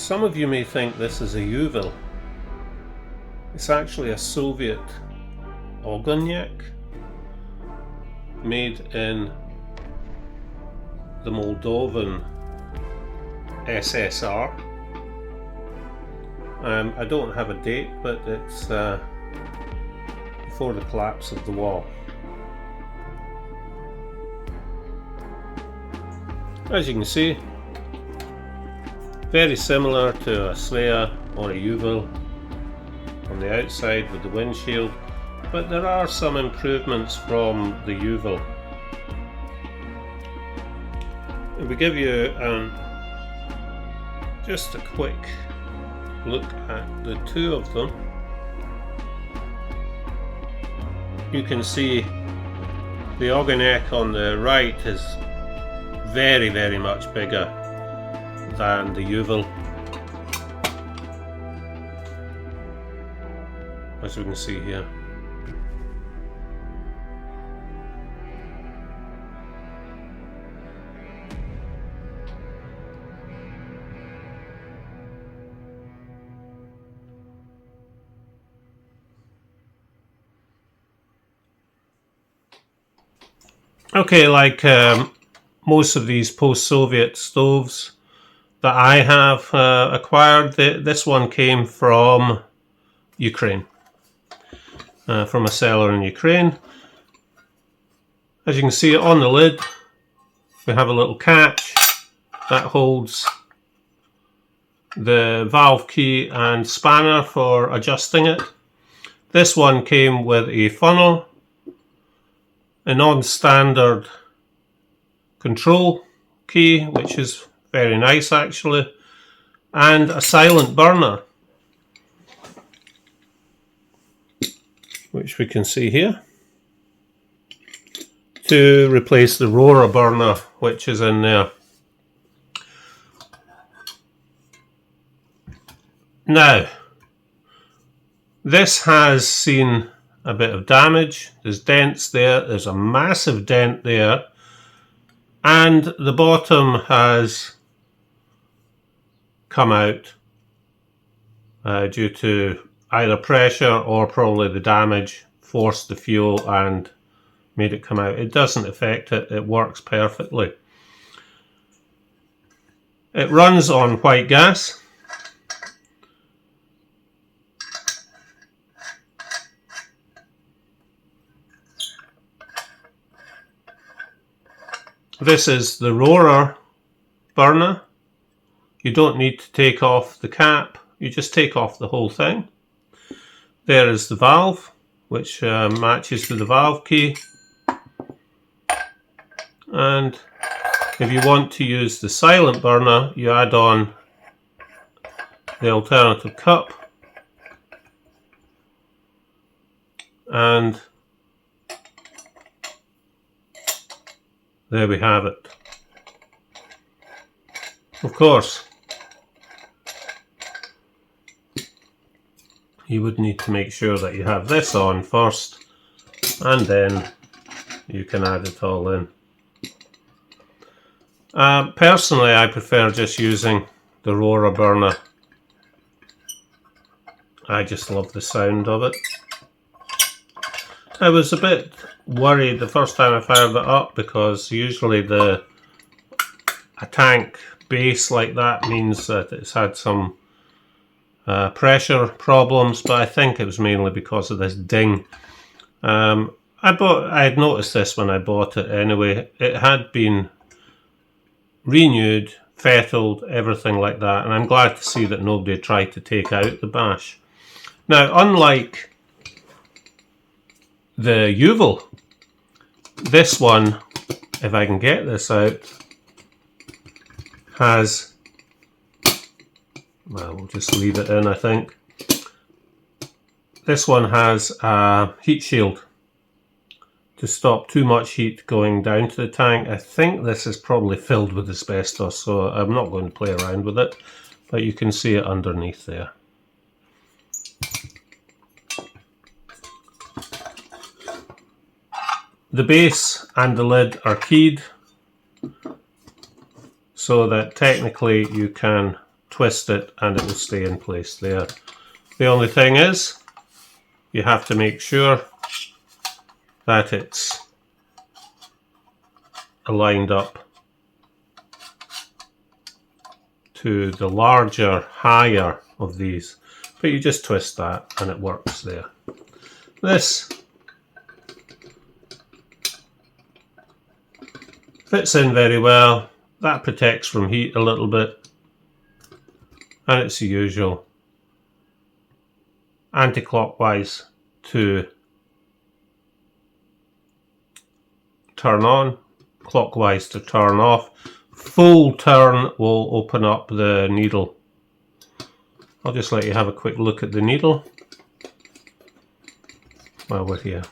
Some of you may think this is a Juwel. It's actually a Soviet Ogonek made in the Moldovan SSR. I don't have a date, but it's before the collapse of the wall. As you can see, very similar to a Svea or a Juwel on the outside with the windshield, but there are some improvements from the Juwel. If we give you just a quick look at the two of them, you can see the Ogonek on the right is very much bigger than the Juwel, as we can see here. Okay, like most of these post-Soviet stoves that I have acquired, this one came from Ukraine, from a seller in Ukraine. As you can see on the lid, we have a little catch that holds the valve key and spanner for adjusting it. This one came with a funnel, a non-standard control key, which is very nice actually, and a silent burner, which we can see here, to replace the roller burner which is in there. Now, this has seen a bit of damage. There's dents there, there's a massive dent there, and the bottom has come out due to either pressure or probably the damage forced the fuel and made it come out. It doesn't affect it, it works perfectly. It runs on white gas. This is the roller burner. You don't need to take off the cap, you just take off the whole thing. There is the valve, which matches to the valve key. And if you want to use the silent burner, you add on the alternative cup. And there we have it. Of course, you would need to make sure that you have this on first, and then you can add it all in. Personally, I prefer just using the roller burner. I just love the sound of it. I was a bit worried the first time I fired it up, because usually a tank base like that means that it's had some pressure problems, but I think it was mainly because of this ding. I had noticed this when I bought it anyway. It had been renewed, fettled, everything like that, and I'm glad to see that nobody tried to take out the bash. Now, unlike the Juwel, this one, if I can get this out, has, well, we'll just leave it in, I think. This one has a heat shield to stop too much heat going down to the tank. I think this is probably filled with asbestos, so I'm not going to play around with it, but you can see it underneath there. The base and the lid are keyed so that technically you can twist it and it will stay in place there. The only thing is, you have to make sure that it's aligned up to the larger, higher of these. But you just twist that and it works there. This fits in very well. That protects from heat a little bit. And it's the usual anti-clockwise to turn on, clockwise to turn off. Full turn will open up the needle. I'll just let you have a quick look at the needle while we're here.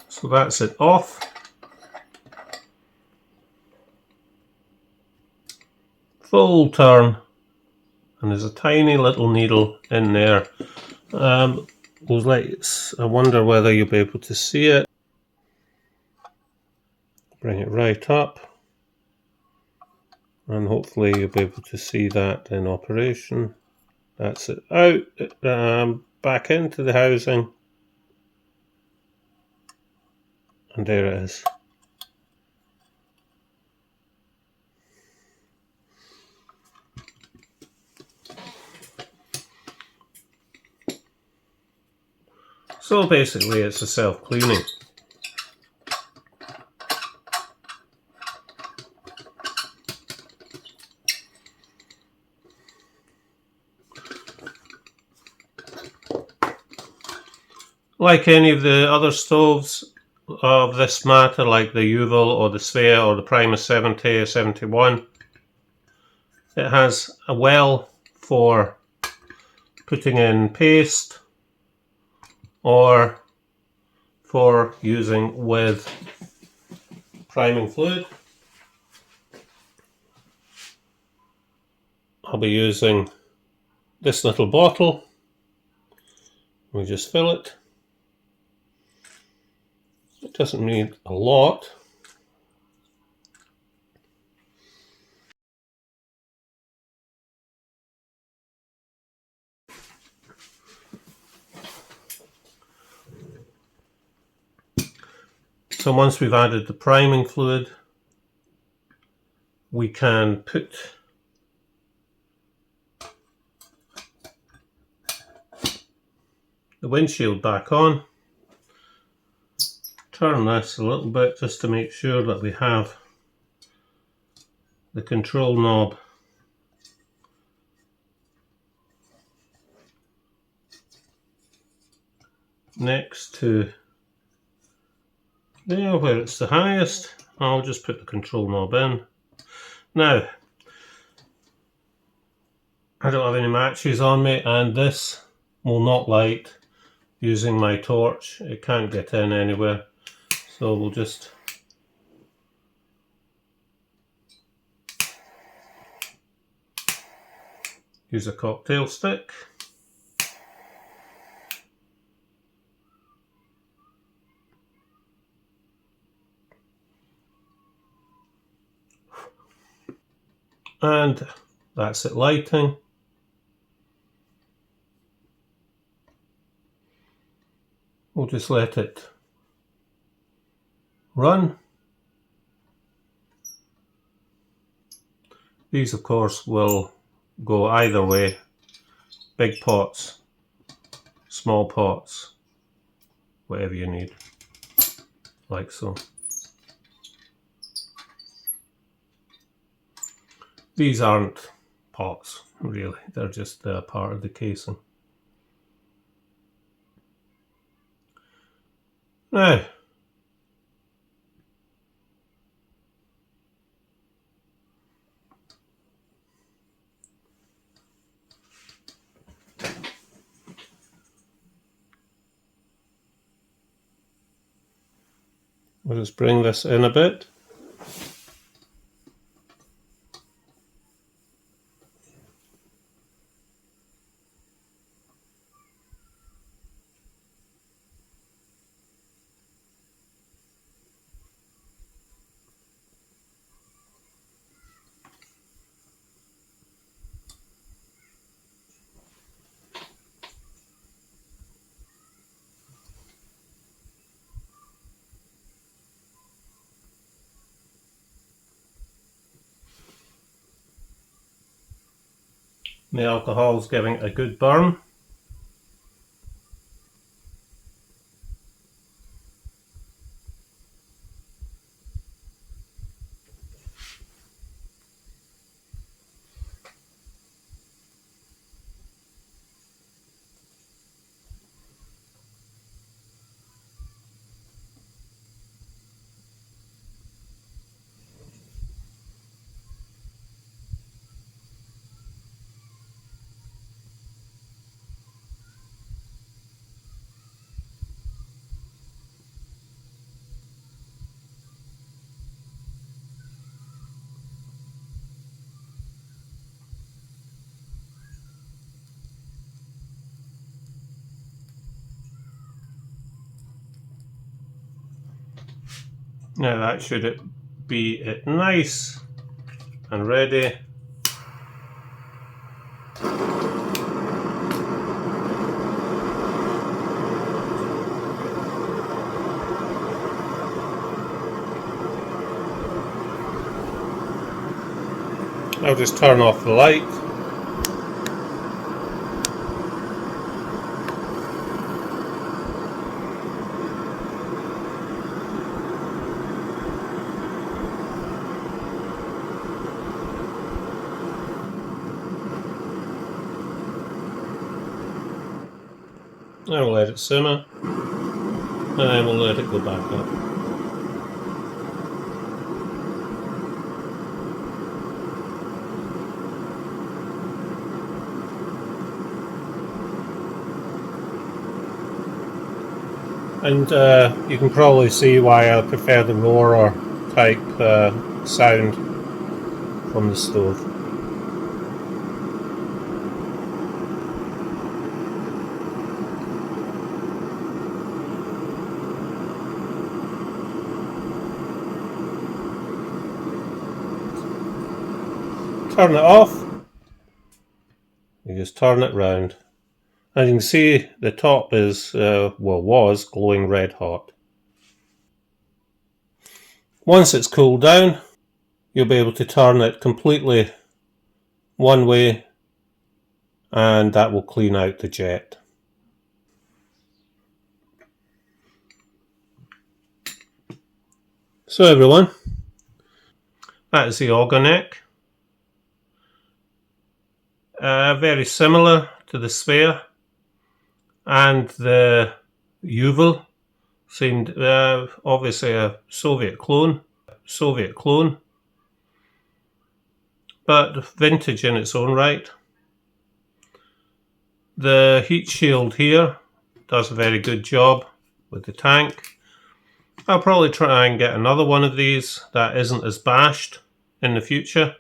So that's it off. Full turn, and there's a tiny little needle in there. I wonder whether you'll be able to see it. Bring it right up, and hopefully you'll be able to see that in operation. That's it out, back into the housing, and there it is. So basically it's a self-cleaning. Like any of the other stoves of this matter, like the Juwel or the Sphere or the Primus 70 or 71, it has a well for putting in paste or for using with priming fluid. I'll be using this little bottle. We just fill it. It doesn't need a lot. So once we've added the priming fluid, we can put the windshield back on. Turn this a little bit just to make sure that we have the control knob next to there where it's the highest. I'll just put the control knob in. Now, I don't have any matches on me, and this will not light using my torch. It can't get in anywhere. So we'll just use a cocktail stick. And that's it lighting. We'll just let it run. These of course will go either way, big pots, small pots, whatever you need, like so. These aren't pots really, they're just part of the casing. Now, we'll just bring this in a bit. The alcohol's giving it a good burn. Now that should be it nice and ready. I'll just turn off the light. I will let it simmer, and then we'll let it go back up. And you can probably see why I prefer the roarer type sound from the stove. Turn it off, you just turn it round. As you can see, the top is, was glowing red hot. Once it's cooled down, you'll be able to turn it completely one way, and that will clean out the jet. So everyone, that is the Ogonek. Very similar to the sphere, and the Juwel seemed obviously a Soviet clone, but vintage in its own right. The heat shield here does a very good job with the tank. I'll probably try and get another one of these that isn't as bashed in the future,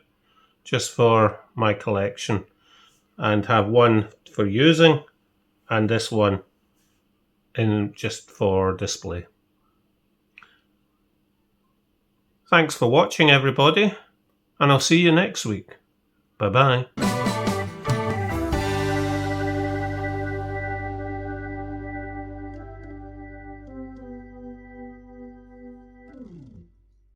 just for my collection, and have one for using and this one in just for display. Thanks for watching everybody, and I'll see you next week. Bye bye.